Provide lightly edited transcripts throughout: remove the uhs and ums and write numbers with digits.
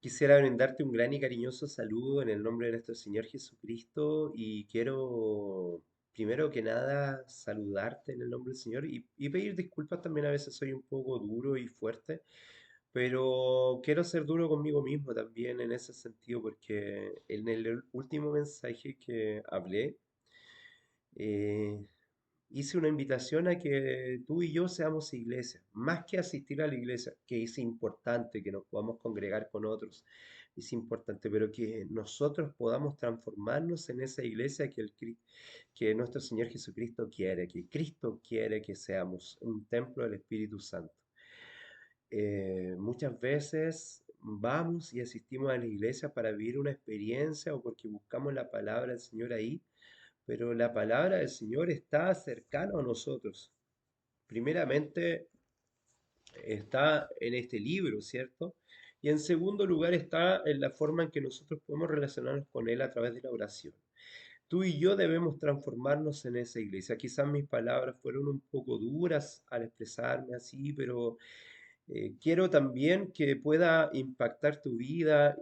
Quisiera brindarte un gran y cariñoso saludo en el nombre de nuestro Señor Jesucristo y quiero, primero que nada, saludarte en el nombre del Señor y pedir disculpas también. A veces soy un poco duro y fuerte, pero quiero ser duro conmigo mismo también en ese sentido porque en el último mensaje que hablé, eh, hice una invitación a que tú y yo seamos iglesia, más que asistir a la iglesia, que es importante, que nos podamos congregar con otros, es importante, pero que nosotros podamos transformarnos en esa iglesia que nuestro Señor Jesucristo quiere, que Cristo quiere que seamos, un templo del Espíritu Santo. Muchas veces vamos y asistimos a la iglesia para vivir una experiencia o porque buscamos la palabra del Señor ahí, pero la palabra del Señor está cercana a nosotros. Primeramente está en este libro, ¿cierto? Y en segundo lugar está en la forma en que nosotros podemos relacionarnos con Él a través de la oración. Tú y yo debemos transformarnos en esa iglesia. Quizás mis palabras fueron un poco duras al expresarme así, pero quiero también que pueda impactar tu vida,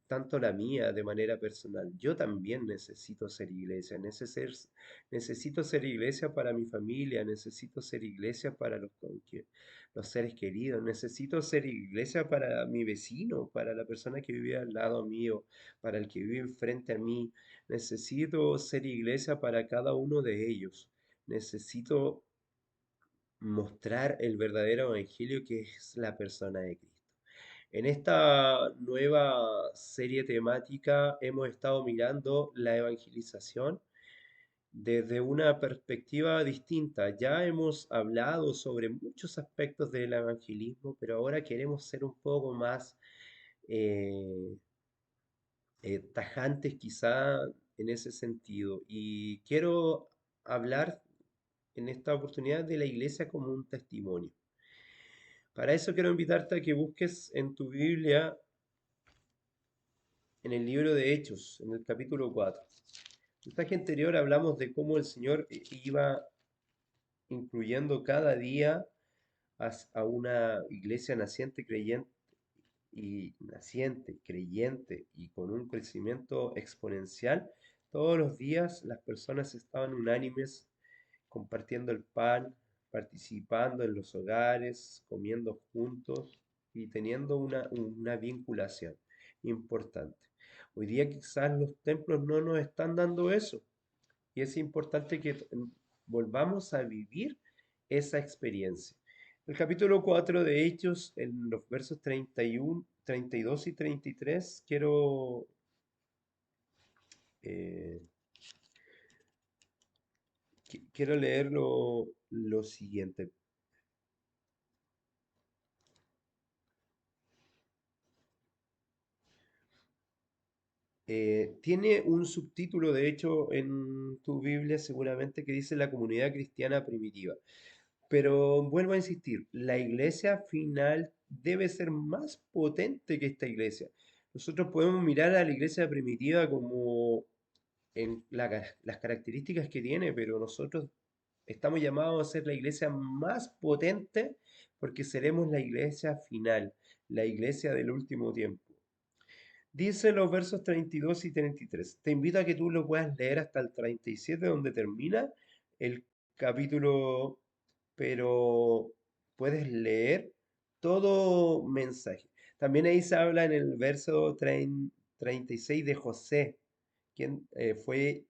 tanto la mía de manera personal. Yo también necesito ser iglesia, necesito ser iglesia para mi familia, necesito ser iglesia para los seres queridos, necesito ser iglesia para mi vecino, para la persona que vive al lado mío, para el que vive frente a mí. Necesito ser iglesia para cada uno de ellos. Necesito mostrar el verdadero evangelio que es la persona de Cristo. En esta nueva serie temática hemos estado mirando la evangelización desde una perspectiva distinta. Ya hemos hablado sobre muchos aspectos del evangelismo, pero ahora queremos ser un poco más eh, tajantes quizá en ese sentido. Y quiero hablar en esta oportunidad de la iglesia como un testimonio. Para eso quiero invitarte a que busques en tu Biblia, en el libro de Hechos, en el capítulo 4. En el mensaje anterior hablamos de cómo el Señor iba incluyendo cada día a una iglesia naciente, creyente y con un crecimiento exponencial. Todos los días las personas estaban unánimes compartiendo el pan, participando en los hogares, comiendo juntos y teniendo una vinculación importante. Hoy día quizás los templos no nos están dando eso y es importante que volvamos a vivir esa experiencia. El capítulo 4 de Hechos, en los versos 31, 32 y 33, eh, quiero leer lo siguiente. Tiene un subtítulo, de hecho, en tu Biblia seguramente que dice la comunidad cristiana primitiva. Pero vuelvo a insistir, la iglesia final debe ser más potente que esta iglesia. Nosotros podemos mirar a la iglesia primitiva como en las características que tiene, pero nosotros estamos llamados a ser la iglesia más potente porque seremos la iglesia final, la iglesia del último tiempo. Dice los versos 32 y 33. Te invito a que tú lo puedas leer hasta el 37, donde termina el capítulo, pero puedes leer todo mensaje. También ahí se habla en el verso 36 de José, quien fue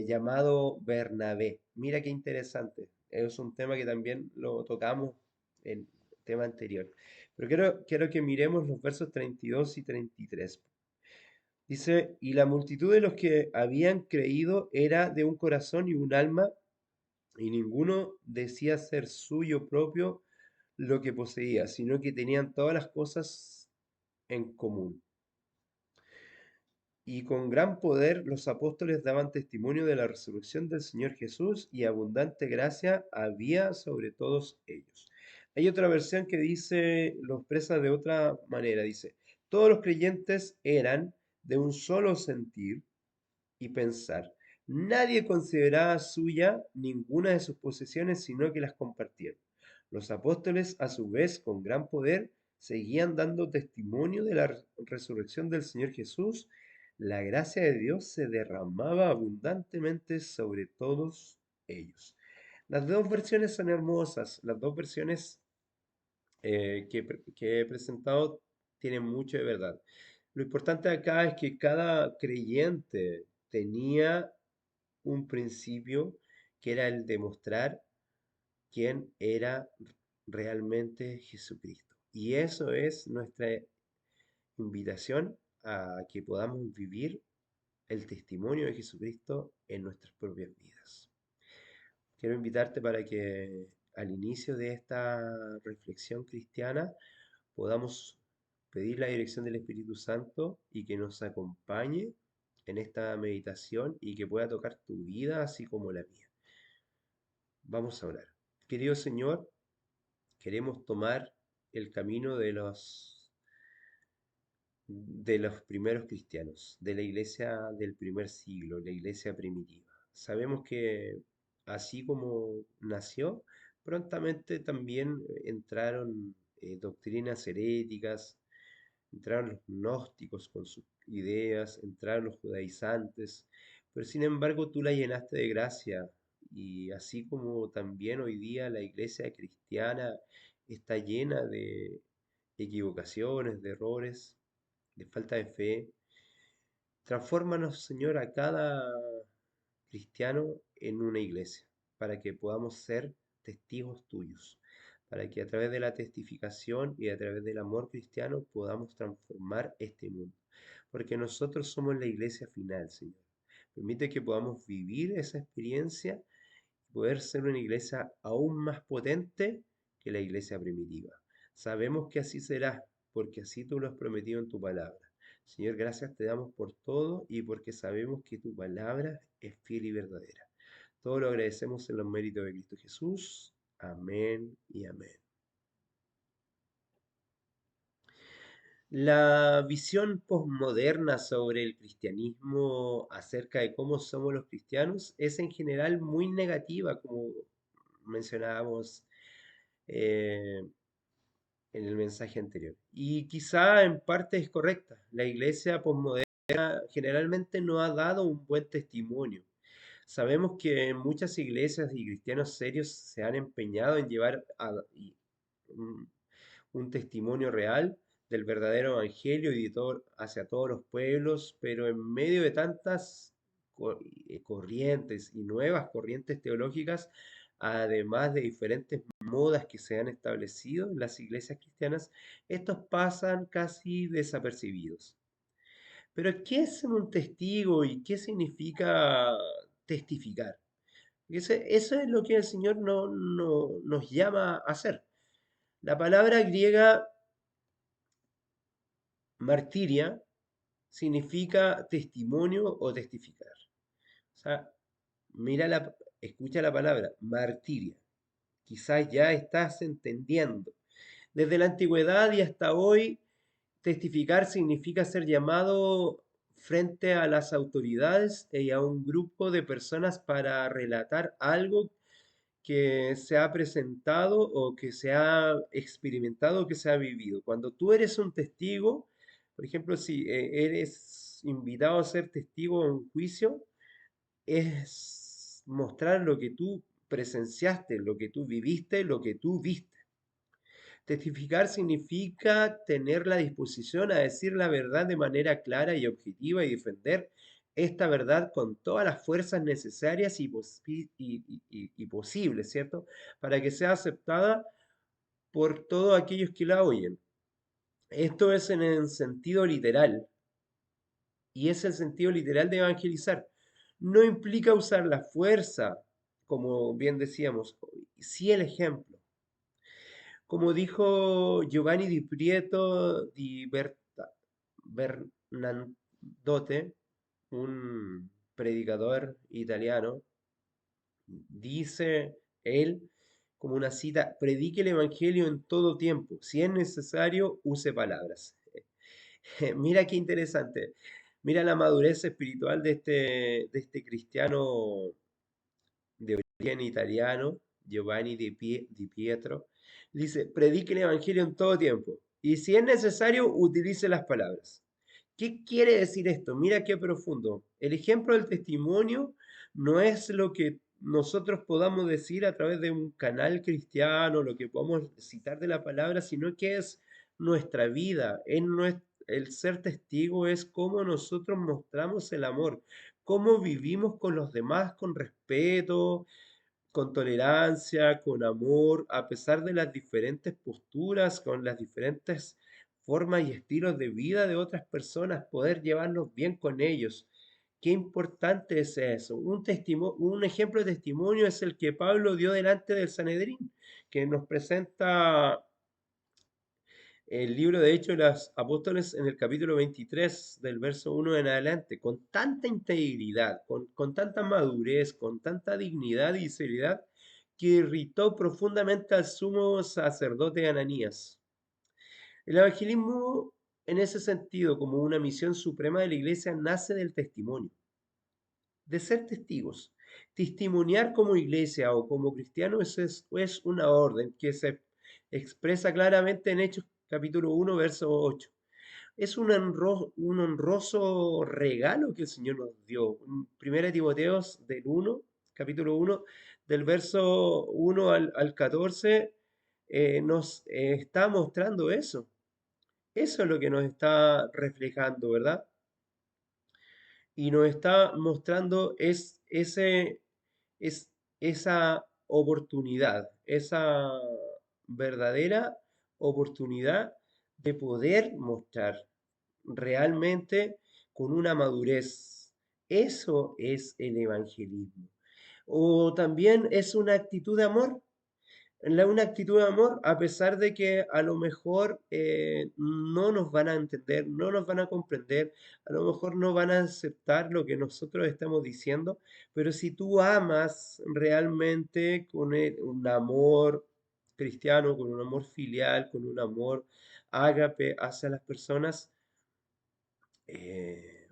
llamado Bernabé. Mira qué interesante. Es un tema que también lo tocamos en el tema anterior. Pero quiero que miremos los versos 32 y 33. Dice, y la multitud de los que habían creído era de un corazón y un alma, y ninguno decía ser suyo propio lo que poseía, sino que tenían todas las cosas en común. Y con gran poder los apóstoles daban testimonio de la resurrección del Señor Jesús y abundante gracia había sobre todos ellos. Hay otra versión que dice, lo expresa de otra manera, dice, todos los creyentes eran de un solo sentir y pensar. Nadie consideraba suya ninguna de sus posesiones, sino que las compartieron. Los apóstoles, a su vez, con gran poder, seguían dando testimonio de la resurrección del Señor Jesús, la gracia de Dios se derramaba abundantemente sobre todos ellos. Las dos versiones son hermosas, las dos versiones que he presentado tienen mucho de verdad. Lo importante acá es que cada creyente tenía un principio que era el demostrar quién era realmente Jesucristo. Y eso es nuestra invitación a que podamos vivir el testimonio de Jesucristo en nuestras propias vidas. Quiero invitarte para que al inicio de esta reflexión cristiana podamos pedir la dirección del Espíritu Santo y que nos acompañe en esta meditación y que pueda tocar tu vida así como la mía. Vamos a orar. Querido Señor, queremos tomar el camino de los primeros cristianos, de la iglesia del primer siglo, la iglesia primitiva. Sabemos que así como nació, prontamente también entraron doctrinas heréticas, entraron los gnósticos con sus ideas, entraron los judaizantes, pero sin embargo tú la llenaste de gracia y así como también hoy día la iglesia cristiana está llena de equivocaciones, de errores, de falta de fe, transfórmanos, Señor, a cada cristiano en una iglesia, para que podamos ser testigos tuyos, para que a través de la testificación y a través del amor cristiano podamos transformar este mundo, porque nosotros somos la iglesia final, Señor. Permite que podamos vivir esa experiencia y poder ser una iglesia aún más potente que la iglesia primitiva. Sabemos que así será, porque así tú lo has prometido en tu palabra. Señor, gracias te damos por todo y porque sabemos que tu palabra es fiel y verdadera. Todo lo agradecemos en los méritos de Cristo Jesús. Amén y amén. La visión posmoderna sobre el cristianismo acerca de cómo somos los cristianos es en general muy negativa, como mencionábamos eh, en el mensaje anterior. Y quizá en parte es correcta. La iglesia posmoderna generalmente no ha dado un buen testimonio. Sabemos que muchas iglesias y cristianos serios se han empeñado en llevar un, un testimonio real del verdadero evangelio y de hacia todos los pueblos, pero en medio de tantas corrientes y nuevas corrientes teológicas, además de diferentes modas que se han establecido en las iglesias cristianas, estos pasan casi desapercibidos. Pero ¿qué es un testigo y qué significa testificar? Eso es lo que el Señor nos llama a hacer. La palabra griega martiria significa testimonio o testificar. O sea, escucha la palabra martiria. Quizás ya estás entendiendo. Desde la antigüedad y hasta hoy, testificar significa ser llamado frente a las autoridades y a un grupo de personas para relatar algo que se ha presentado o que se ha experimentado o que se ha vivido. Cuando tú eres un testigo, por ejemplo, si eres invitado a ser testigo en un juicio, es mostrar lo que tú presenciaste, lo que tú viviste, lo que tú viste. Testificar significa tener la disposición a decir la verdad de manera clara y objetiva y defender esta verdad con todas las fuerzas necesarias y posibles, ¿cierto? Para que sea aceptada por todos aquellos que la oyen. Esto es en el sentido literal, y es el sentido literal de evangelizar. No implica usar la fuerza, como bien decíamos, sí el ejemplo. Como dijo Giovanni di Prieto di Bernardotte, un predicador italiano, dice él, como una cita, predique el Evangelio en todo tiempo, si es necesario, use palabras. Mira qué interesante, mira la madurez espiritual de este cristiano de origen italiano, Giovanni di Pietro, dice, predique el Evangelio en todo tiempo. Y si es necesario, utilice las palabras. ¿Qué quiere decir esto? Mira qué profundo. El ejemplo del testimonio no es lo que nosotros podamos decir a través de un canal cristiano, lo que podamos citar de la palabra, sino que es nuestra vida. El ser testigo es cómo nosotros mostramos el amor, cómo vivimos con los demás con respeto, con tolerancia, con amor, a pesar de las diferentes posturas, con las diferentes formas y estilos de vida de otras personas, poder llevarnos bien con ellos. Qué importante es eso. Un ejemplo de testimonio es el que Pablo dio delante del Sanedrín, que nos presenta el libro de Hechos de los Apóstoles en el capítulo 23, del verso 1 en adelante, con tanta integridad, con tanta madurez, con tanta dignidad y seriedad, que irritó profundamente al sumo sacerdote Ananías. El evangelismo, en ese sentido, como una misión suprema de la iglesia, nace del testimonio, de ser testigos. Testimoniar como iglesia o como cristiano es una orden que se expresa claramente en Hechos capítulo 1, verso 8. Es un honroso regalo que el Señor nos dio. Primera Timoteos del 1, capítulo 1, del verso 1 al 14, nos está mostrando eso. Eso es lo que nos está reflejando, ¿verdad? Y nos está mostrando es esa oportunidad, esa verdadera oportunidad de poder mostrar realmente con una madurez. Eso es el evangelismo. O también es una actitud de amor, una actitud de amor, a pesar de que a lo mejor no nos van a entender, no nos van a comprender, a lo mejor no van a aceptar lo que nosotros estamos diciendo, pero si tú amas realmente con un amor cristiano, con un amor filial, con un amor ágape hacia las personas,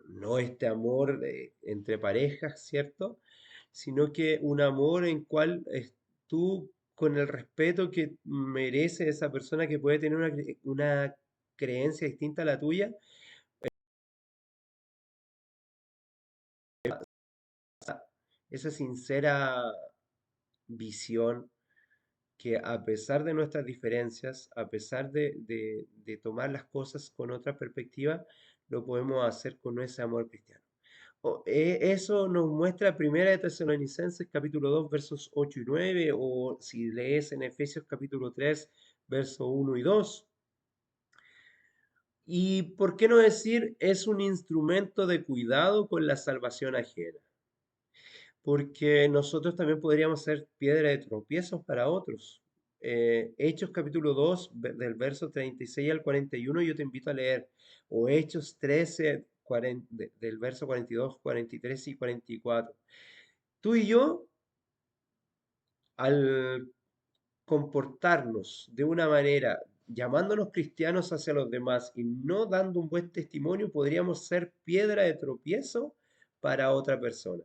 no este amor entre parejas, ¿cierto? Sino que un amor en cual tú, con el respeto que merece esa persona que puede tener una creencia distinta a la tuya, esa sincera visión que a pesar de nuestras diferencias, a pesar de tomar las cosas con otra perspectiva, lo podemos hacer con ese amor cristiano. Eso nos muestra Primera de Tesalonicenses capítulo 2 versos 8 y 9, o si lees en Efesios capítulo 3 versos 1 y 2. Y por qué no decir, es un instrumento de cuidado con la salvación ajena, porque nosotros también podríamos ser piedra de tropiezos para otros. Hechos capítulo 2 del verso 36 al 41, yo te invito a leer, o Hechos 13, del verso 42, 43 y 44. Tú y yo, al comportarnos de una manera, llamándonos cristianos hacia los demás y no dando un buen testimonio, podríamos ser piedra de tropiezo para otra persona.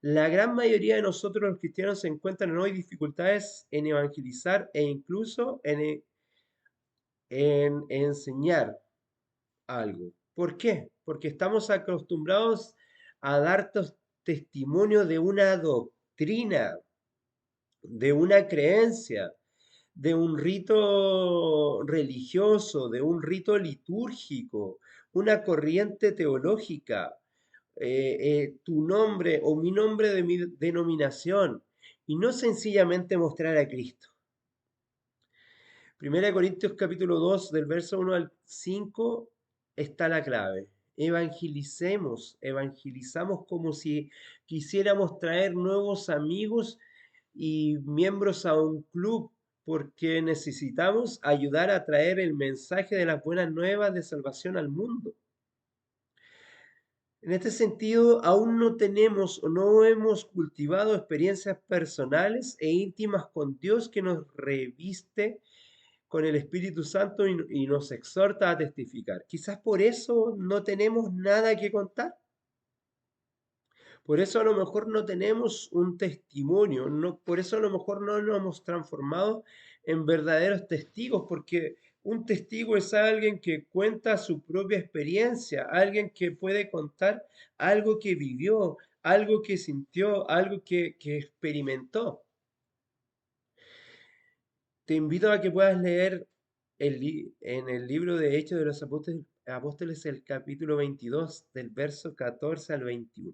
La gran mayoría de nosotros los cristianos se encuentran hoy dificultades en evangelizar e incluso en enseñar algo. ¿Por qué? Porque estamos acostumbrados a dar testimonio de una doctrina, de una creencia, de un rito religioso, de un rito litúrgico, una corriente teológica, tu nombre o mi nombre de mi denominación, y no sencillamente mostrar a Cristo. Primera de Corintios capítulo 2 del verso 1 al 5 está la clave. Evangelizamos como si quisiéramos traer nuevos amigos y miembros a un club, porque necesitamos ayudar a traer el mensaje de las buenas nuevas de salvación al mundo. En este sentido, aún no tenemos o no hemos cultivado experiencias personales e íntimas con Dios que nos reviste con el Espíritu Santo y nos exhorta a testificar. Quizás por eso no tenemos nada que contar. Por eso a lo mejor no tenemos un testimonio, no, por eso a lo mejor no nos hemos transformado en verdaderos testigos, porque un testigo es alguien que cuenta su propia experiencia, alguien que puede contar algo que vivió, algo que sintió, algo que experimentó. Te invito a que puedas leer en el libro de Hechos de los Apóstoles, el capítulo 22, del verso 14 al 21.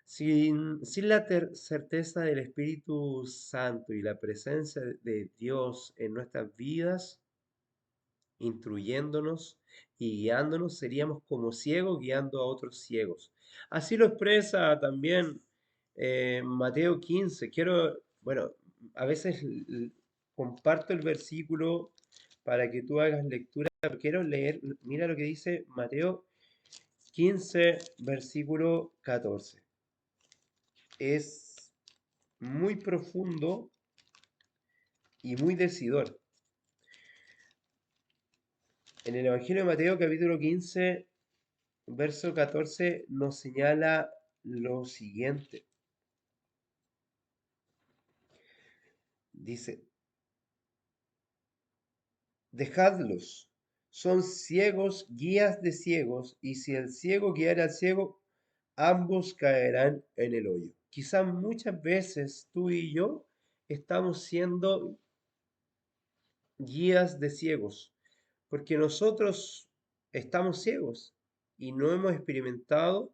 Sin la certeza del Espíritu Santo y la presencia de Dios en nuestras vidas, instruyéndonos y guiándonos, seríamos como ciegos guiando a otros ciegos. Así lo expresa también Mateo 15. Bueno, a veces comparto el versículo para que tú hagas lectura, pero quiero leer, mira lo que dice Mateo 15, versículo 14. Es muy profundo y muy decidor. En el Evangelio de Mateo, capítulo 15, verso 14, nos señala lo siguiente. Dice, dejadlos, son ciegos, guías de ciegos, y si el ciego guiara al ciego, ambos caerán en el hoyo. Quizás muchas veces tú y yo estamos siendo guías de ciegos, porque nosotros estamos ciegos y no hemos experimentado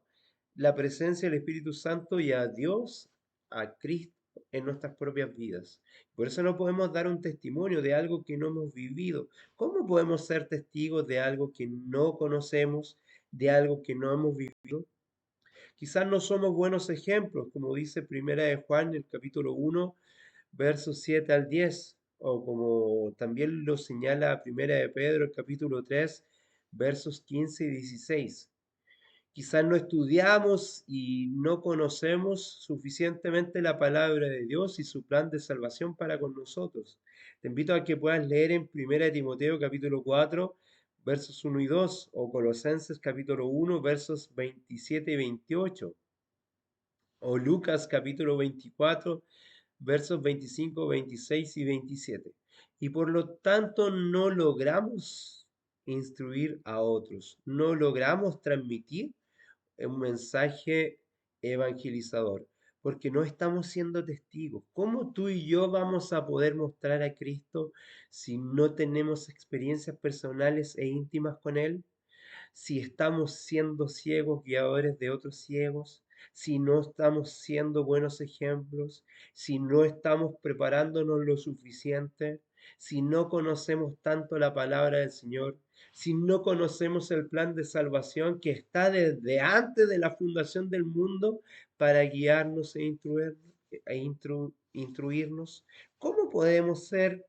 la presencia del Espíritu Santo y a Dios, a Cristo en nuestras propias vidas. Por eso no podemos dar un testimonio de algo que no hemos vivido. ¿Cómo podemos ser testigos de algo que no conocemos, de algo que no hemos vivido? Quizás no somos buenos ejemplos, como dice Primera de Juan, el capítulo 1, versos 7 al 10, o como también lo señala Primera de Pedro, el capítulo 3, versos 15 y 16. Quizás no estudiamos y no conocemos suficientemente la palabra de Dios y su plan de salvación para con nosotros. Te invito a que puedas leer en Primera de Timoteo capítulo 4, versos 1 y 2, o Colosenses capítulo 1, versos 27 y 28, o Lucas capítulo 24, versos 25, 26 y 27. Y por lo tanto no logramos instruir a otros, no logramos transmitir un mensaje evangelizador, porque no estamos siendo testigos. ¿Cómo tú y yo vamos a poder mostrar a Cristo si no tenemos experiencias personales e íntimas con Él? Si estamos siendo ciegos guiadores de otros ciegos, si no estamos siendo buenos ejemplos, si no estamos preparándonos lo suficiente, si no conocemos tanto la palabra del Señor, si no conocemos el plan de salvación que está desde antes de la fundación del mundo para guiarnos instruirnos, ¿cómo podemos ser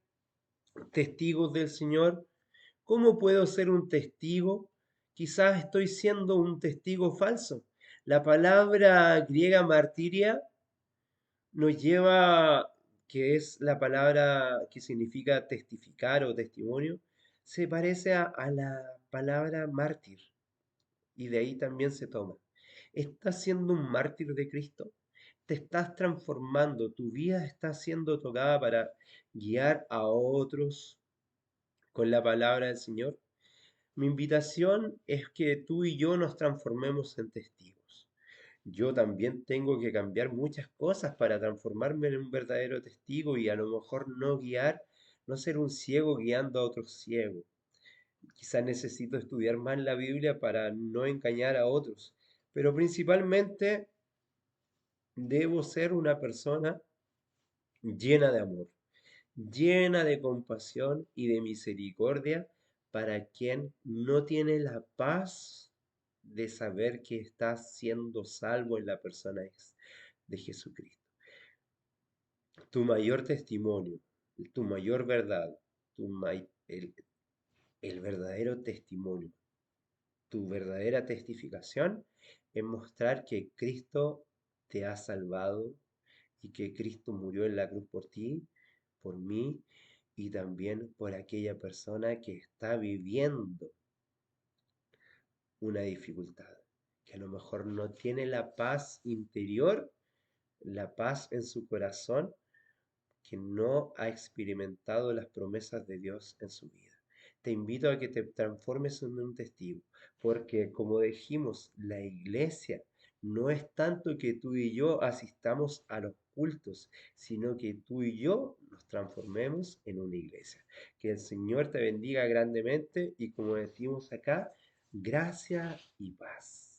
testigos del Señor? ¿Cómo puedo ser un testigo? Quizás estoy siendo un testigo falso. La palabra griega martiria nos lleva, que es la palabra que significa testificar o testimonio, se parece a la palabra mártir y de ahí también se toma. ¿Estás siendo un mártir de Cristo? ¿Te estás transformando? ¿Tu vida está siendo tocada para guiar a otros con la palabra del Señor? Mi invitación es que tú y yo nos transformemos en testigos. Yo también tengo que cambiar muchas cosas para transformarme en un verdadero testigo y a lo mejor no guiar, no ser un ciego guiando a otros ciegos. Quizás necesito estudiar más la Biblia para no engañar a otros, pero principalmente debo ser una persona llena de amor, llena de compasión y de misericordia para quien no tiene la paz de saber que está siendo salvo en la persona de Jesucristo. Tu mayor testimonio, tu mayor verdad, el verdadero testimonio, tu verdadera testificación es mostrar que Cristo te ha salvado y que Cristo murió en la cruz por ti, por mí y también por aquella persona que está viviendo una dificultad, que a lo mejor no tiene la paz interior, la paz en su corazón, que no ha experimentado las promesas de Dios en su vida. Te invito a que te transformes en un testigo, porque como dijimos, la iglesia no es tanto que tú y yo asistamos a los cultos, sino que tú y yo nos transformemos en una iglesia. Que el Señor te bendiga grandemente y como decimos acá, gracia y paz.